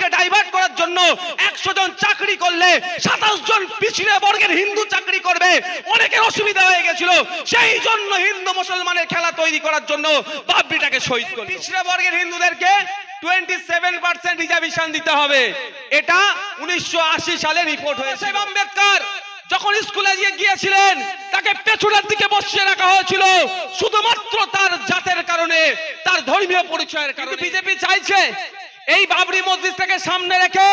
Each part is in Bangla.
দিকে ডাইভার্ট করার জন্য 100 জন চাকরি করলে 27 জন পিছড়ে বর্গের হিন্দু চাকরি করবে, অনেকের অসুবিধা হয়ে গেছিল। সেই জন্য হিন্দু মুসলমানের খেলা তৈরি করার জন্য বাবরিটাকে শহীদ করল। পিছড়ে বর্গের হিন্দুদেরকে 27% রিজার্ভেশন দিতে হবে, এটা 1980 সালে রিপোর্ট হয়েছে। আম্বেদকর যখন স্কুলে গিয়েছিলেন তাকে পেছনের দিকে বসিয়ে রাখা হয়েছিল শুধুমাত্র তার জাতের কারণে, তার ধর্মীয় পরিচয়ের কারণে। বিজেপি চাইছে এই বাবরি মসজিদটাকে সামনে রেখে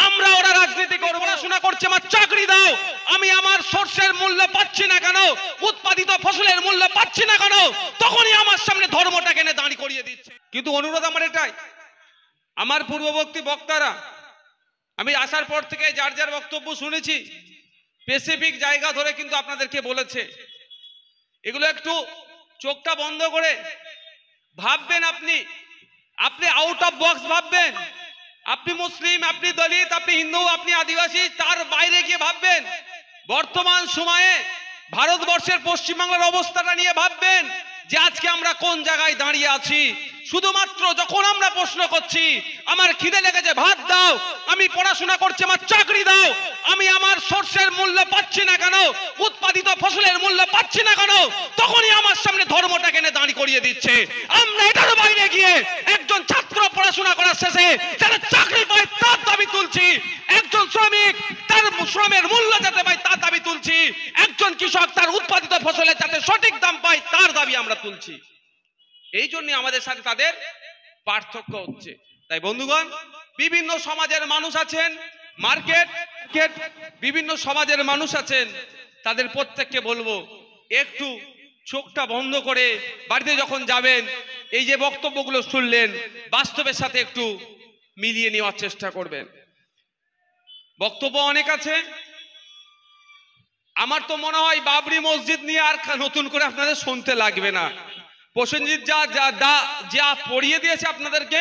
আমরা ওরা রাজনীতি করব, পড়াশোনা করছে আমার চাকরি দাও, আমি আমার শস্যের মূল্য পাচ্ছি না কেন, উৎপাদিত ফসলের মূল্য পাচ্ছি না কেন, তখনই আমার সামনে ধর্মটাকে এনে দাঁড়ি করিয়ে দিচ্ছে। কিন্তু অনুরোধ আমার এটাই, আমার পূর্ববর্তী বক্তারা আমি আসার পর থেকে যার যার বক্তব্য শুনেছি স্পেসিফিক জায়গা ধরে কিন্তু আপনাদেরকে বলেছে, এগুলো একটু চোখটা বন্ধ করে ভাববেন। আপনি আউট অফ বক্স ভাববেন। আপনি মুসলিম, আপনি দলিত, আপনি হিন্দু, আপনি আদিবাসী, তার বাইরে গিয়ে ভাববেন। বর্তমান সময়ে ভারতবর্ষের পশ্চিমবাংলার অবস্থাটা নিয়ে ভাববেন যে আজকে আমরা কোন জায়গায় দাঁড়িয়ে আছি। শুধুমাত্র যখন আমরা প্রশ্ন করছি আমার খিদে লেগেছে ভাত দাও, আমি পড়াশোনা করছি আমার চাকরি দাও, আমি আমার শস্যের মূল্য পাচ্ছি না কেন, উৎপাদিত ফসলের মূল্য পাচ্ছি না কেন, তখনই আমার সামনে ধর্মটাকে এনে দাঁড়ি করিয়ে দিচ্ছে। আমরা এটার বাইরে গিয়ে একজন ছাত্র পড়াশোনা করার শেষে যারা চাকরি পায় তার দাবি তুলছি, একজন শ্রমিক তার শ্রমের মূল্য যাতে পায় তার দাবি তুলছি, একজন কৃষক তার উৎপাদিত ফসলের যাতে সঠিক দাম পায় তার দাবি আমরা তুলছি। এই জন্য আমাদের সাথে তাদের পার্থক্য হচ্ছে। তাই বন্ধুগণ, বিভিন্ন সমাজের মানুষ আছেন, মার্কেট বিভিন্ন সমাজের মানুষ আছেন, তাদের প্রত্যেককে বলবো একটু চোখটা বন্ধ করে বাড়িতে যখন যাবেন এই যে বক্তব্যগুলো শুনলেন বাস্তবের সাথে একটু মিলিয়ে নেওয়ার চেষ্টা করবেন। বক্তব্য অনেক আছে, আমার তো মনে হয় বাবরি মসজিদ নিয়ে আর নতুন করে আপনাদের শুনতে লাগবে না। প্রসেনজিৎ যা পড়িয়ে দিয়েছে আপনাদেরকে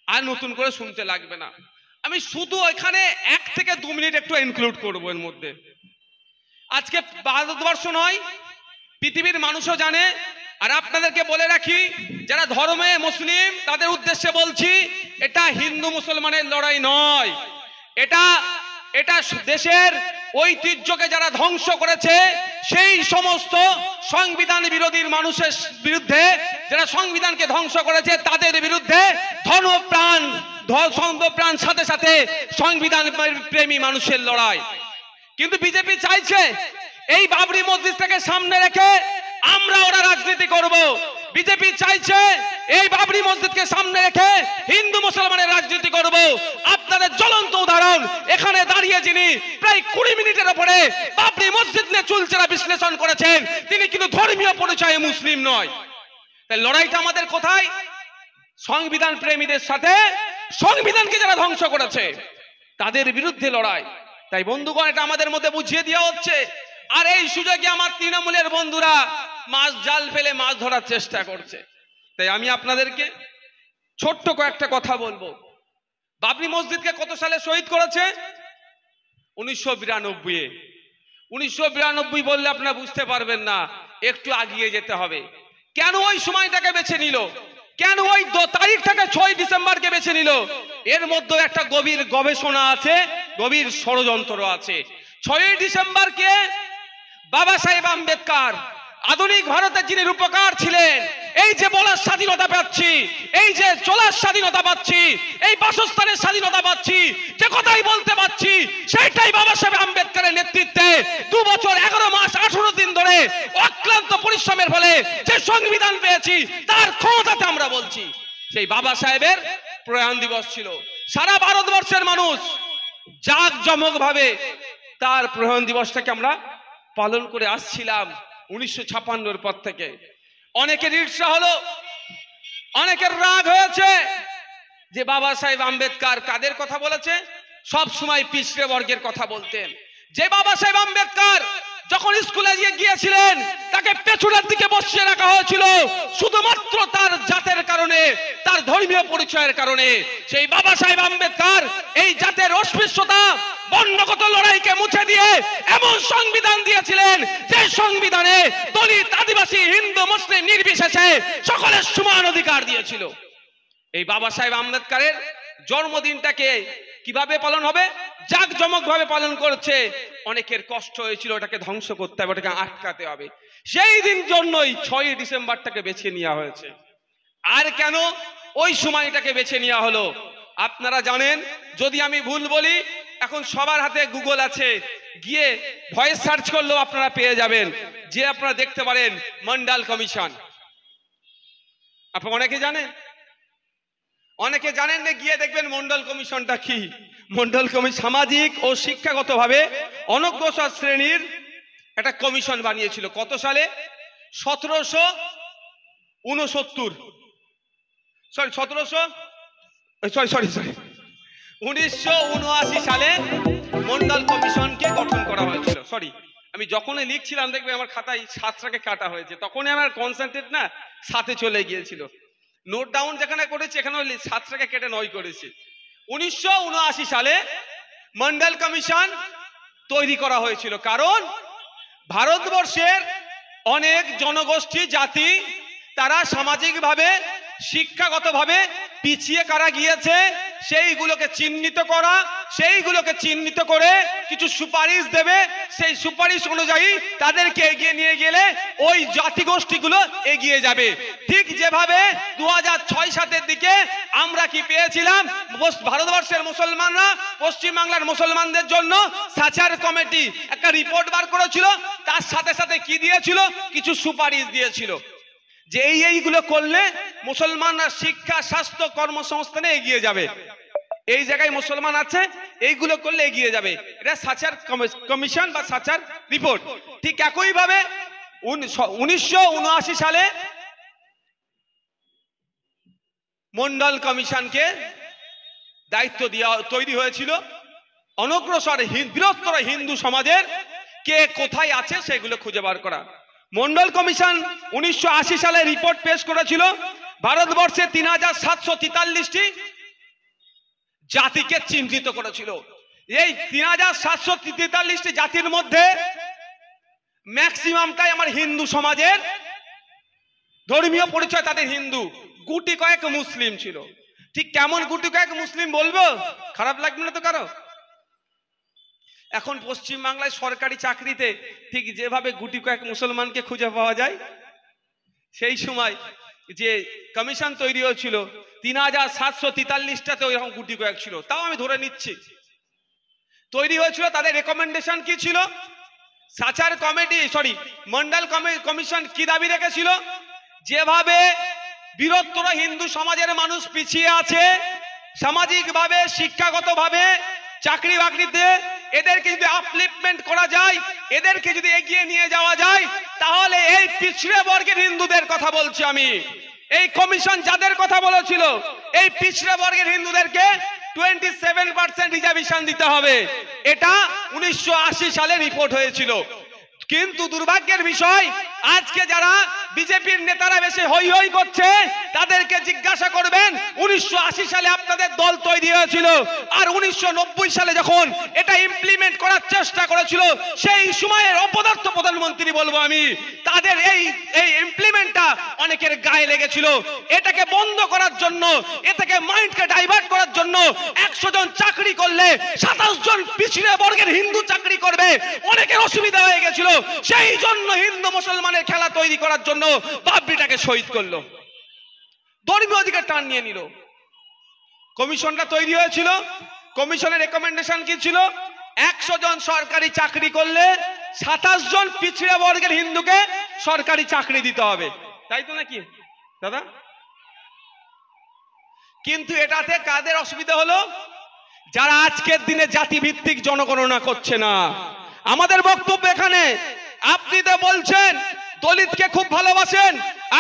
আর নতুন করে শুনতে লাগবে না। আমি শুধু এখানে 1 থেকে 2 মিনিট একটু ইনক্লুড করবো এর মধ্যে। আজকে ভারতবর্ষ নয় পৃথিবীর মানুষও জানে, আর আপনাদেরকে বলে রাখি যারা ধর্মে মুসলিম তাদের উদ্দেশ্যে বলছি, এটা হিন্দু মুসলমানের লড়াই নয়, এটা দেশের ঐতিহ্যকে যারা ধ্বংস করেছে সেই সমস্ত সংবিধান বিরোধী মানুষের বিরুদ্ধে, যারা সংবিধানকে ধ্বংস করেছে তাদের বিরুদ্ধে ধর্মপ্রাণ সাথে সাথে সংবিধান প্রেমী মানুষের লড়াই। কিন্তু বিজেপি চাইছে এই বাবরি মসজিদটাকে সামনে রেখে আমরা ওরা রাজনীতি করব। বিজেপি চাইছে এই বাবরি মসজিদকে সামনে রেখে হিন্দু মুসলমানের রাজনীতি করব। আপনাদের জ্বলন্ত উদাহরণ এখানে দাঁড়িয়ে যিনি প্রায় 20 মিনিটের উপরে বাবরি মসজিদ নিয়ে চুলচেরা বিশ্লেষণ করেছেন, তিনি কিন্তু ধর্মীয় পরিচয়ে মুসলিম নয়। তাই লড়াইটা আমাদের কোথায়? সংবিধান প্রেমীদের সাথে, সংবিধানকে যারা ধ্বংস করেছে তাদের বিরুদ্ধে লড়াই। তাই বন্ধুগণ, এটা আমাদের মধ্যে বুঝিয়ে দেওয়া হচ্ছে। আর এই সুযোগে আমার তৃণমূলের বন্ধুরা মাছ জাল ফেলে মাছ ধরার চেষ্টা করছে। তাই আমি আপনাদেরকে ছোট্ট কয়েকটা কথা বলবো। বাবরি মসজিদকে কত সালে শহীদ করেছে? 1992-এ। 1992 বললে আপনারা বুঝতে পারবেন না, একটু আগিয়ে যেতে হবে। কেন ওই সময়টাকে বেছে নিল? কেন ওই তারিখটাকে 6 ডিসেম্বরকে বেছে নিল? এর মধ্যে একটা গভীর গবেষণা আছে, গভীর ষড়যন্ত্র আছে। 6 ডিসেম্বরকে বাবা সাহেব আম্বেদকর, আধুনিক ভারতের যিনি রূপকার ছিলেন, এই যে বলার স্বাধীনতা পাচ্ছি, এই যে চলার স্বাধীনতা পাচ্ছি, এই বাসস্থানের স্বাধীনতা পাচ্ছি, যে কথাই বলতে পাচ্ছি, সেটাই বাবা সাহেব আম্বেদকরের নেতৃত্বে 2 বছর 11 মাস 18 দিন ধরে অক্লান্ত পরিশ্রমের ফলে যে সংবিধান পেয়েছি তার ক্ষমতাতে আমরা বলছি। সেই বাবা সাহেবের প্রয়াণ দিবস ছিল। সারা ভারতবর্ষের মানুষ জাঁকজমক ভাবে তার প্রয়াণ দিবসটাকে আমরা পালন করে আসছিলাম 1956-এর পর থেকে। অনেকের ঈর্ষা হলো, অনেকের রাগ হয়েছে যে বাবা সাহেব আম্বেদকর কাদের কথা বলেছে? সব সময় পিছড়ে বর্গের কথা বলতেন। যে বাবা সাহেব আম্বেদকর যখন স্কুলে গিয়েছিলেন তাকে পেছনের দিকে বসিয়ে রাখা হয়েছিল শুধুমাত্র তার জাতের কারণে, তার ধর্মীয় পরিচয়ের কারণে। সেই বাবা সাহেব আম্বেদকর এই জাতের অস্পৃশ্যতা, বর্ণগত লড়াইকে মুছে দিয়ে এমন সংবিধান দিয়েছিলেন যে সংবিধানে দলিত, আদিবাসী, হিন্দু, মুসলিম নির্বিশেষে সকলের সমান অধিকার দিয়েছিল। এই বাবা সাহেব আম্বেদকরের জন্মদিনটাকে কিভাবে পালন হবে, জাঁকজমক ভাবে পালন করছে। অনেকের কষ্ট হয়েছিল, ওটাকে ধ্বংস করতে হবে, ওটাকে আটকাতে হবে। সেই দিন জন্যই 6ই ডিসেম্বরটাকে বেছে নেওয়া হয়েছে। আর কেন ওই সময়টাকে বেছে নেওয়া হলো আপনারা জানেন? যদি আমি ভুল বলি, এখন সবার হাতে গুগল আছে, গিয়ে ভয়েস সার্চ করলেও আপনারা পেয়ে যাবেন, যে আপনারা দেখতে পারেন মন্ডল কমিশন। আপনারা অনেকে জানেন না, গিয়ে দেখবেন মন্ডল কমিশনটা কি। মন্ডল কমিশন সামাজিক ও শিক্ষাগতভাবে অনগ্রসর শ্রেণীর একটা কমিশন বানিয়েছিল। কত সালে? 1979 সালে মন্ডল কমিশনকে গঠন করা হয়েছিল। আমি যখনই লিখছিলাম দেখবে আমার খাতায় 7টাকে কাটা হয়েছে, তখনই আমার কনসেন্ট্রেট না সাথে চলে গিয়েছিল। নোট ডাউন যেখানে করেছি এখানে 7টাকে কেটে 9 করেছি। 1979 সালে মন্ডল কমিশন তৈরি করা হয়েছিল, কারণ ভারতবর্ষের অনেক জনগোষ্ঠী জাতি তারা সামাজিকভাবে শিক্ষাগতভাবে পিছিয়ে কারা গিয়েছে সেইগুলোকে চিহ্নিত করা, সেইগুলোকে চিহ্নিত করে কিছু সুপারিশ দেবে, সেই সুপারিশ অনুযায়ী তাদেরকে এগিয়ে নিয়ে গেলে ওই জাতিগোষ্ঠীগুলো এগিয়ে যাবে। ঠিক যেভাবে 2006-7 দিকে আমরা কি পেয়েছিলাম, ভারতবর্ষের মুসলমানরা পশ্চিমবাংলার মুসলমানদের জন্য সাচার কমিটি একটা রিপোর্ট বার করেছিল, তার সাথে সাথে কি দিয়েছিল, কিছু সুপারিশ দিয়েছিল যে এইগুলো করলে মুসলমানরা শিক্ষা, স্বাস্থ্য, কর্মসংস্থানে এগিয়ে যাবে। এই জায়গায় মুসলমান আছে, এইগুলো করলে এগিয়ে যাবে। এটা সাচার কমিশন বা সাচার রিপোর্ট। ঠিক একই ভাবে 1979 সালে মন্ডল কমিশনকে দায়িত্ব তৈরি হয়েছিল অনগ্রসর বৃহত্তর হিন্দু সমাজের কে কোথায় আছে সেগুলো খুঁজে বার করা। মন্ডল কমিশন 1980 সালে রিপোর্ট পেশ করেছিল। ভারতবর্ষে 3743টি জাতিকে চিহ্নিত করেছিল। এই 3743টি জাতির মধ্যে ম্যাক্সিমামটাই আমার হিন্দু সমাজের, ধর্মীয় পরিচয় তাদের হিন্দু, গুটি কয়েক মুসলিম ছিল। ঠিক কেমন গুটি কয়েক মুসলিম বলবো, খারাপ লাগবে না তো কারো? এখন পশ্চিম বাংলায় সরকারি চাকরিতে ঠিক যেভাবে গুটি কয়েক মুসলমানকে খুঁজে পাওয়া যায়, সেই সময় যে কমিশন তৈরি হয়েছিল 3743টাতে ওইরকম গুটি কয়েক ছিল। তাও আমি ধরে নিচ্ছি তৈরি হয়েছিল। তাদের রেকমেন্ডেশন কি ছিল? সাচার মন্ডল কমিশন কি দাবি রেখেছিল? যেভাবে বৃহত্তর হিন্দু সমাজের মানুষ পিছিয়ে আছে সামাজিকভাবে, শিক্ষাগতভাবে, চাকরি বাকরিতে, এদেরকে যদি আপলিফমেন্ট করা যায়, এদেরকে যদি এগিয়ে নিয়ে যাওয়া যায়, তাহলে এই পিছড়ে বর্গের হিন্দুদের কথা বলছি আমি, এই কমিশন যাদের কথা বলেছিল, এই পিছড়ে বর্গের হিন্দুদেরকে 27% রিজার্ভেশন দিতে হবে। এটা 1980 সালে রিপোর্ট হয়েছিল। কিন্তু দুর্ভাগ্যের বিষয়, আজকে যারা বিজেপির নেতারা বেশি হই হই করছে তাদেরকে জিজ্ঞাসা করবেন 1980 সালে আপনাদের দল তৈরি হয়েছিল, আর 1990 সালে যখন এটা ইমপ্লিমেন্ট করার চেষ্টা করেছিল সেই সময়ের অপদার্থ প্রধানমন্ত্রী বলবো আমি, তাদের এই ইমপ্লিমেন্টটা অনেকের গায়ে লেগেছিল। এটাকে বন্ধ করার জন্য, এটাকে মাইন্ডকে ডাইভার্ট করার জন্য 100 জন চাকরি করলে 27 জন পিছড়ে বর্গের হিন্দু চাকরি করবে, অনেকের অসুবিধা হয়ে গেছিল। সেই জন্য হিন্দু মুসলমানের খেলা তৈরি করার জন্য বাবরিটাকে শহীদ করলো, ধর্মীয় অধিকার টান নিয়ে নিল। কমিশনটা তৈরি হয়েছিল, কমিশনের রেকমেন্ডেশন কি ছিল? 100 জন সরকারি চাকরি করলে 27 জন পিছড়ে বর্গের হিন্দুকে সরকারি চাকরি দিতে হবে, তাই তো নাকি দাদা? কিন্তু এটাতে কাদের অসুবিধা হলো? যারা আজকের দিনে জাতিভিত্তিক জনগণনা করছে না। আমাদের বক্তব্য এখানে, আপনি তো বলছেন দলিতকে খুব ভালোবাসেন,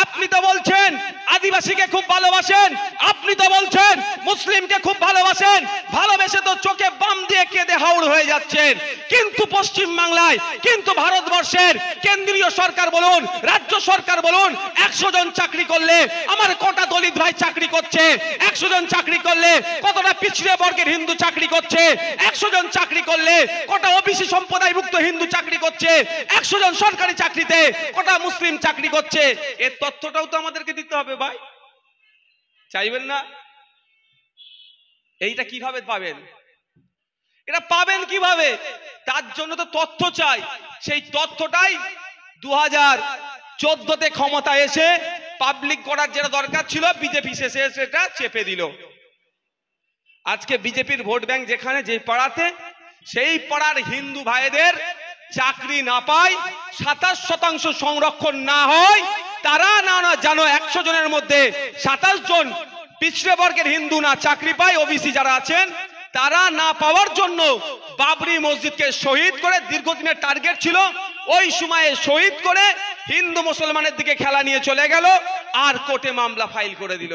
আপনি তো বলছেন আদিবাসীকে খুব ভালোবাসেন, আপনি তো বলছেন মুসলিমকে খুব ভালোবাসেন, ভালোবেসে তো চোখে বাম দিয়ে কেঁদে হাওড় হয়ে যাচ্ছেন। কিন্তু পশ্চিম বাংলায়, কিন্তু ভারতবর্ষের কেন্দ্রীয় সরকার বলুন, রাজ্য সরকার বলুন, 100 জন চাকরি করলে আমার কটা দলিত ভাই চাকরি করছে, 100 জন চাকরি করলে কতটা পিছড়ে বর্গের হিন্দু চাকরি করছে, 100 জন চাকরি করলে কটা ওবিসি সম্প্রদায়ভুক্ত হিন্দু চাকরি করছে, 100 জন সরকারি চাকরিতে কটা মুসলিম চাকরি করছে, এর তথ্যটাও তো আমাদেরকে দিতে হবে ভাই, চাইবেন না? এইটা কিভাবে পাবেন? এটা পাবেন কিভাবে? তার জন্য তো তথ্য চাই। সেই তথ্যটাই 2014তে ক্ষমতা এসে পাবলিক করার যেটা দরকার ছিল, বিজেপি শেষে সেটা চেপে দিল। আজকে বিজেপির ভোট ব্যাংক যেখানে, যে পাড়াতে, সেই পাড়ার হিন্দু ভাইদের চাকরি না পায়, 27% সংরক্ষণ না হয়, তারা না জানো 100 জনের মধ্যে 27 জন পিছড়ে বর্গের হিন্দু না চাকরি পায়, ওবিসি যারা আছেন তারা না পাওয়ার জন্য বাবরি মসজিদকে শহীদ করে, দীর্ঘদিনের টার্গেট ছিল, ওই সময়ে শহীদ করে হিন্দু মুসলমানের দিকে খেলা নিয়ে চলে গেল আর কোর্টে মামলা ফাইল করে দিল।